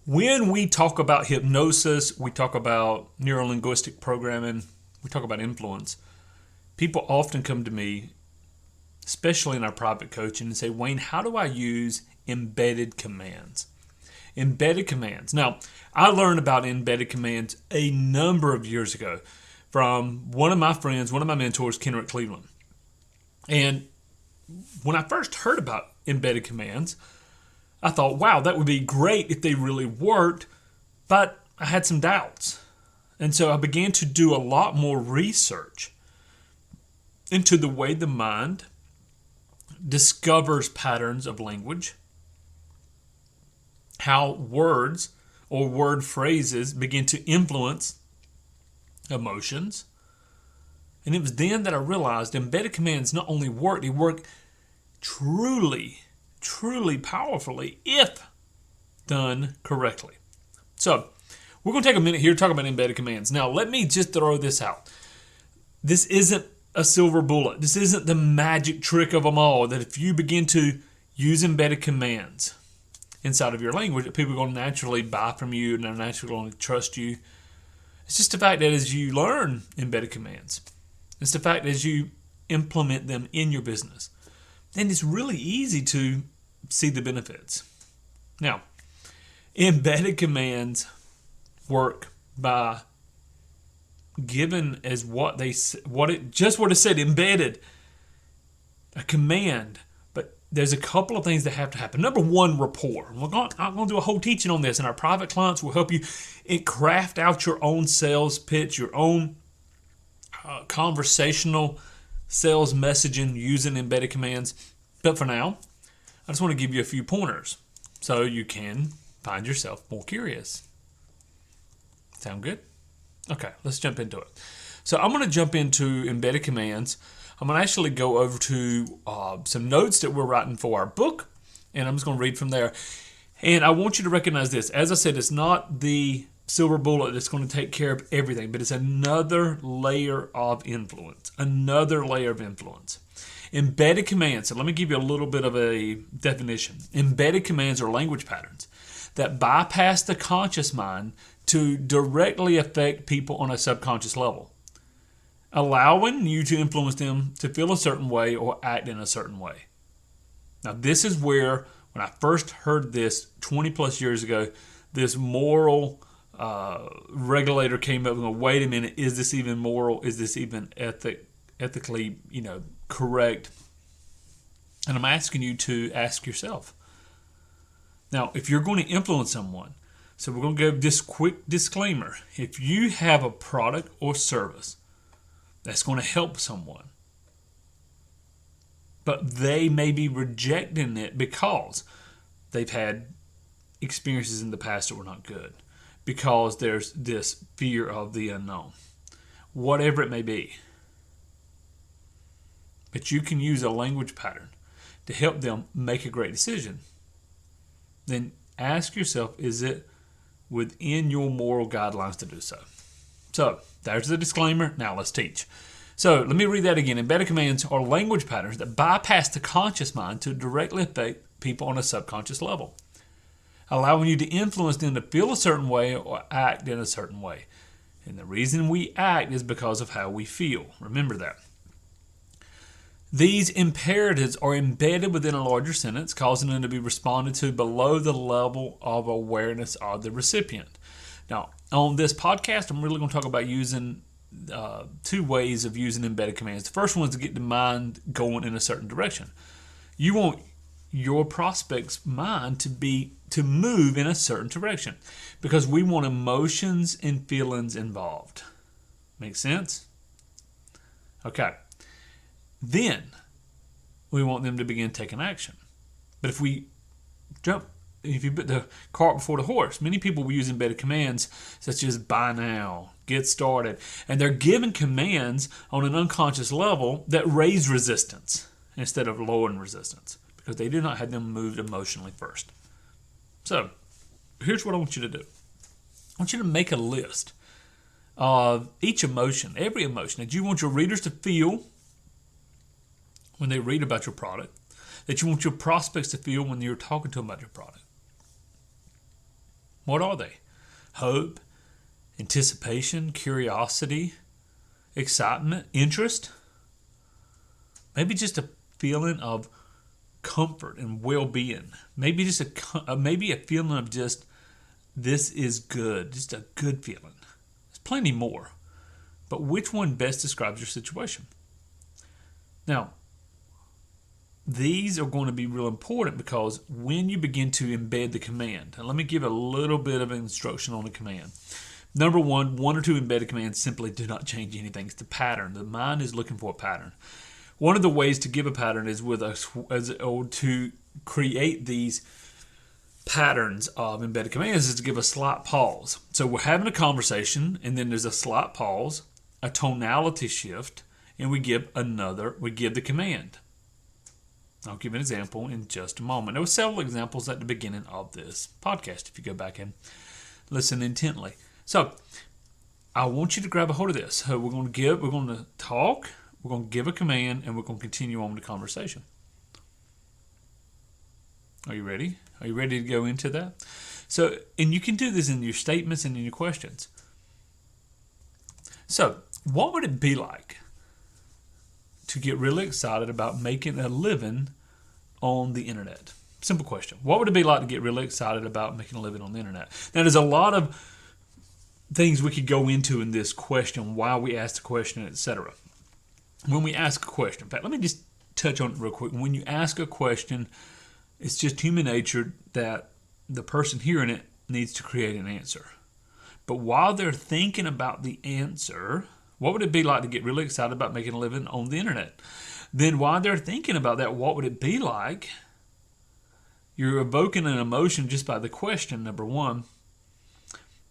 When we talk about hypnosis, we talk about neuro-linguistic programming, we talk about influence, people often come to me, especially in our private coaching, and say, Wayne, how do I use embedded commands? Embedded commands. Now, I learned about embedded commands a number of years ago from one of my friends, one of my mentors, Kenrick Cleveland. And when I first heard about embedded commands, I thought, wow, that would be great if they really worked, but I had some doubts. And so I began to do a lot more research into the way the mind discovers patterns of language, how words or word phrases begin to influence emotions. And it was then that I realized embedded commands not only work, they work truly powerfully if done correctly. So we're going to take a minute here to talk about embedded commands. Now, let me just throw this out. This isn't a silver bullet. This isn't the magic trick of them all, that if you begin to use embedded commands inside of your language, that people are going to naturally buy from you and they're naturally going to trust you. It's just the fact that as you learn embedded commands, it's the fact that as you implement them in your business, then it's really easy to see the benefits. Now, embedded commands work by given as what it said, embedded, a command. But there's a couple of things that have to happen. Number one, rapport. I'm going to do a whole teaching on this, and our private clients will help you craft out your own sales pitch, your own conversational sales messaging using embedded commands. But for now, I just want to give you a few pointers so you can find yourself more curious. Sound good? Okay, let's jump into it. So I'm going to jump into embedded commands. I'm going to actually go over to some notes that we're writing for our book, and I'm just going to read from there. And I want you to recognize this. As I said, it's not the silver bullet that's going to take care of everything, but it's another layer of influence. Another layer of influence. Embedded commands, so let me give you a little bit of a definition. Embedded commands are language patterns that bypass the conscious mind to directly affect people on a subconscious level, allowing you to influence them to feel a certain way or act in a certain way. Now, this is where, when I first heard this 20 plus years ago, this moral regulator came up and went, wait a minute, is this even moral? Is this even ethically, correct? And I'm asking you to ask yourself. Now, if you're going to influence someone, so we're going to give this quick disclaimer. If you have a product or service that's going to help someone, but they may be rejecting it because they've had experiences in the past that were not good, because there's this fear of the unknown, whatever it may be. But you can use a language pattern to help them make a great decision. Then ask yourself, is it within your moral guidelines to do so? So there's the disclaimer. Now let's teach. So let me read that again. Embedded commands are language patterns that bypass the conscious mind to directly affect people on a subconscious level, allowing you to influence them to feel a certain way or act in a certain way. And the reason we act is because of how we feel. Remember that. These imperatives are embedded within a larger sentence, causing them to be responded to below the level of awareness of the recipient. Now, on this podcast, I'm really going to talk about using two ways of using embedded commands. The first one is to get the mind going in a certain direction. You want your prospect's mind to move in a certain direction because we want emotions and feelings involved. Make sense? Okay. Then we want them to begin taking action. But if you put the cart before the horse, many people will use embedded commands such as buy now, get started, and they're given commands on an unconscious level that raise resistance instead of lowering resistance because they do not have them moved emotionally first. So here's what I want you to do. I want you to make a list of each emotion, every emotion that you want your readers to feel when they read about your product, that you want your prospects to feel when you're talking to them about your product. What are they? Hope, anticipation, curiosity, excitement, interest. Maybe just a feeling of comfort and well-being. Maybe just maybe a feeling of just, this is good, just a good feeling. There's plenty more. But which one best describes your situation? Now, these are going to be real important because when you begin to embed the command, and let me give a little bit of instruction on the command. Number one or two embedded commands simply do not change anything. It's the pattern. The mind is looking for a pattern. One of the ways to give a pattern is to create these patterns of embedded commands is to give a slight pause. So we're having a conversation, and then there's a slight pause, a tonality shift, and we give the command. I'll give an example in just a moment. There were several examples at the beginning of this podcast if you go back and listen intently. So I want you to grab a hold of this. So we're going to talk, we're going to give a command, and we're going to continue on with the conversation. Are you ready? Are you ready to go into that? So, and you can do this in your statements and in your questions. So, what would it be like to get really excited about making a living on the internet? Simple question. What would it be like to get really excited about making a living on the internet? Now, there's a lot of things we could go into in this question, why we asked the question, etc. When we ask a question, in fact, let me just touch on it real quick. When you ask a question, it's just human nature that the person hearing it needs to create an answer. But while they're thinking about the answer, what would it be like to get really excited about making a living on the internet? Then while they're thinking about that, what would it be like? You're evoking an emotion just by the question, number one.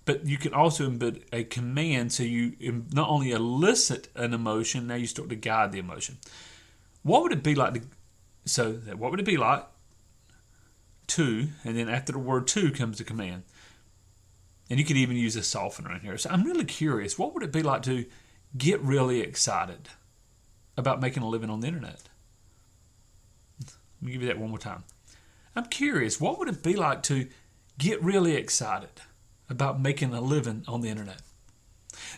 But you can also embed a command so you not only elicit an emotion, now you start to guide the emotion. What would it be like what would it be like to, and then after the word to comes the command. And you could even use a softener in here. So I'm really curious, what would it be like to get really excited about making a living on the internet? Let me give you that one more time. I'm curious, what would it be like to get really excited about making a living on the internet?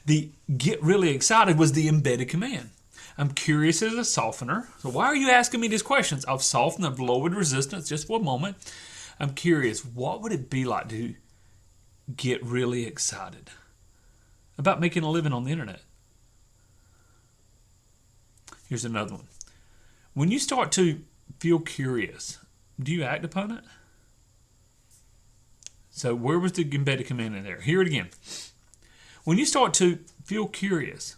The get really excited was the embedded command. I'm curious as a softener. So why are you asking me these questions? I've softened, I've lowered resistance just for a moment. I'm curious, what would it be like to get really excited about making a living on the internet? Here's another one. When you start to feel curious, do you act upon it? So where was the embedded command in there? Hear it again. When you start to feel curious,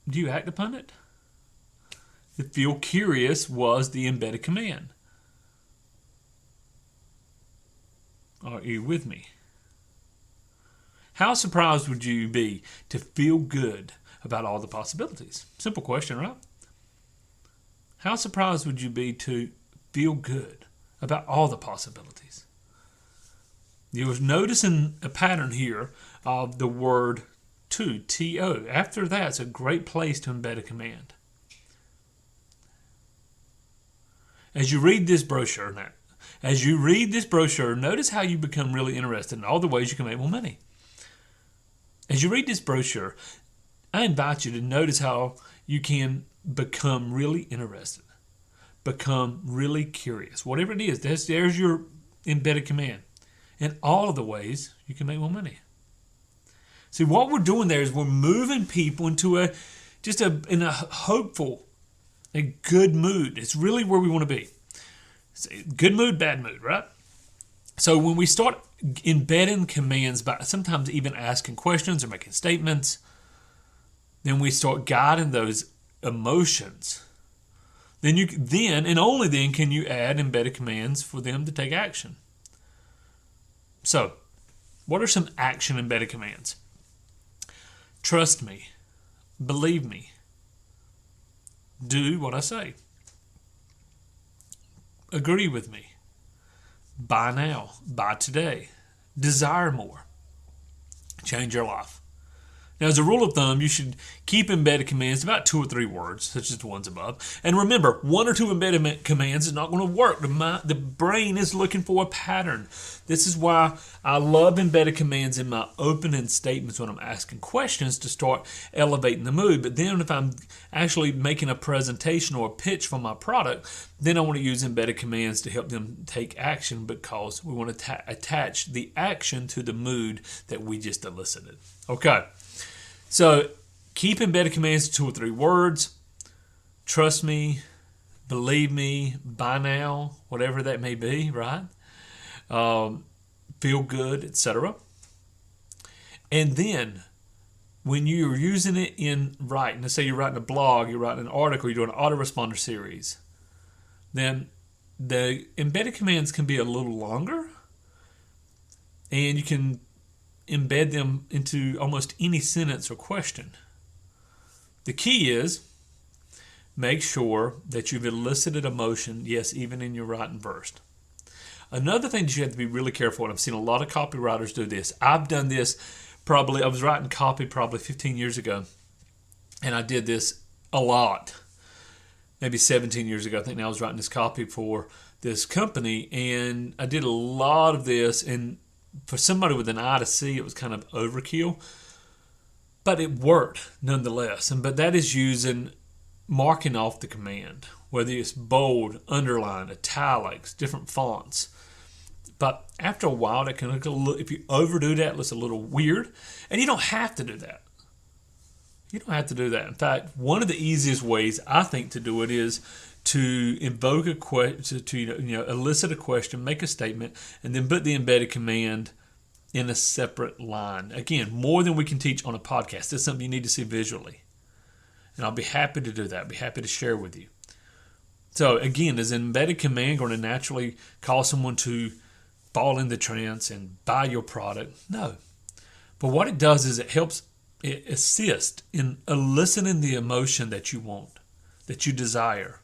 do you act upon it? The feel curious was the embedded command. Are you with me? How surprised would you be to feel good about all the possibilities? Simple question, right? How surprised would you be to feel good about all the possibilities? You was noticing a pattern here of the word to, T-O. After that, it's a great place to embed a command. As you read this brochure, notice how you become really interested in all the ways you can make more money. As you read this brochure, I invite you to notice how you can become really interested, become really curious. Whatever it is, there's your embedded command. In all of the ways you can make more money. See, what we're doing there is we're moving people into a hopeful, a good mood. It's really where we want to be. Good mood, bad mood, right? So when we start embedding commands by sometimes even asking questions or making statements, then we start guiding those emotions. Then and only then can you add embedded commands for them to take action. So, what are some action embedded commands? Trust me. Believe me. Do what I say. Agree with me. Buy now. Buy today. Desire more. Change your life. Now, as a rule of thumb, you should keep embedded commands about 2 or 3 words, such as the ones above. And remember, 1 or 2 embedded commands is not going to work. The brain is looking for a pattern. This is why I love embedded commands in my opening statements when I'm asking questions to start elevating the mood. But then if I'm actually making a presentation or a pitch for my product, then I want to use embedded commands to help them take action, because we want to attach the action to the mood that we just elicited. Okay. So keep embedded commands to 2 or 3 words. Trust me, believe me, buy now, whatever that may be, right? Feel good, etc. And then when you're using it in writing, let's say you're writing a blog, you're writing an article, you're doing an autoresponder series, then the embedded commands can be a little longer, and you can embed them into almost any sentence or question. The key is make sure that you've elicited emotion, yes, even in your writing verse. Another thing that you have to be really careful, and I've seen a lot of copywriters do this. I've done this I was writing copy probably 15 years ago, and I did this a lot. Maybe 17 years ago, I think now I was writing this copy for this company, and I did a lot of this, and for somebody with an eye to see, it was kind of overkill, but it worked nonetheless. But that is using marking off the command, whether it's bold, underline, italics, different fonts. But after a while, that can look a little, if you overdo that, it looks a little weird, and you don't have to do that. You don't have to do that. In fact, one of the easiest ways I think to do it is to invoke a question, to elicit a question, make a statement, and then put the embedded command in a separate line. Again, more than we can teach on a podcast. That's something you need to see visually. And I'll be happy to do that. I'll be happy to share with you. So again, is an embedded command going to naturally cause someone to fall into trance and buy your product? No. But what it does is it assists in eliciting the emotion that you want, that you desire,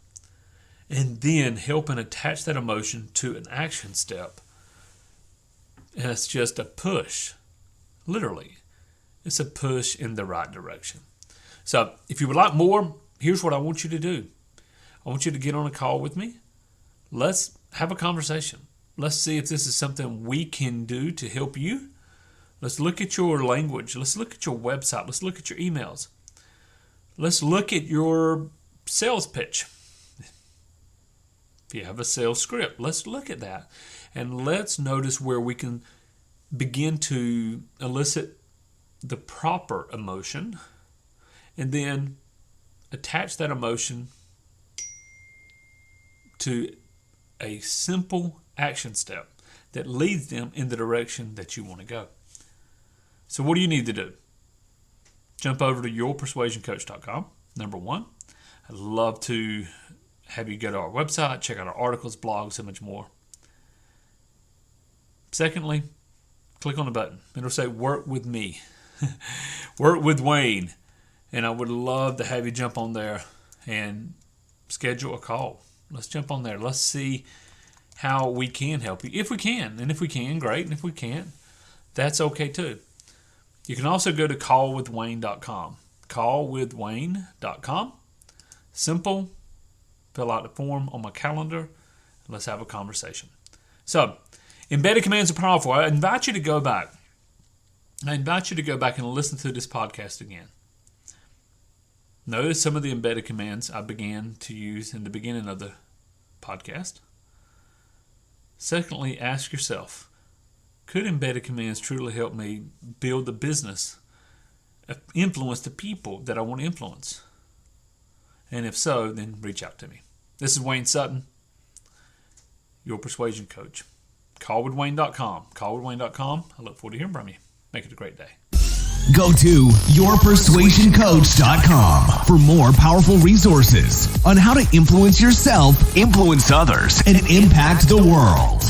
and then helping attach that emotion to an action step. And it's just a push, literally. It's a push in the right direction. So if you would like more, here's what I want you to do. I want you to get on a call with me. Let's have a conversation. Let's see if this is something we can do to help you. Let's look at your language. Let's look at your website. Let's look at your emails. Let's look at your sales pitch. If you have a sales script, let's look at that. And let's notice where we can begin to elicit the proper emotion and then attach that emotion to a simple action step that leads them in the direction that you want to go. So what do you need to do? Jump over to yourpersuasioncoach.com. Number 1, I'd love to have you go to our website, check out our articles, blogs, so much more. Secondly, click on the button. It'll say work with me. Work with Wayne. And I would love to have you jump on there and schedule a call. Let's jump on there. Let's see how we can help you. If we can. And if we can, great. And if we can't, that's okay too. You can also go to callwithwayne.com. Callwithwayne.com. Simple. Fill out the form on my calendar. And let's have a conversation. So, embedded commands are powerful. I invite you to go back. and listen to this podcast again. Notice some of the embedded commands I began to use in the beginning of the podcast. Secondly, ask yourself, could embedded commands truly help me build the business, influence the people that I want to influence? And if so, then reach out to me. This is Wayne Sutton, your persuasion coach. Callwithwayne.com. Callwithwayne.com. I look forward to hearing from you. Make it a great day. Go to yourpersuasioncoach.com for more powerful resources on how to influence yourself, influence others, and impact the world.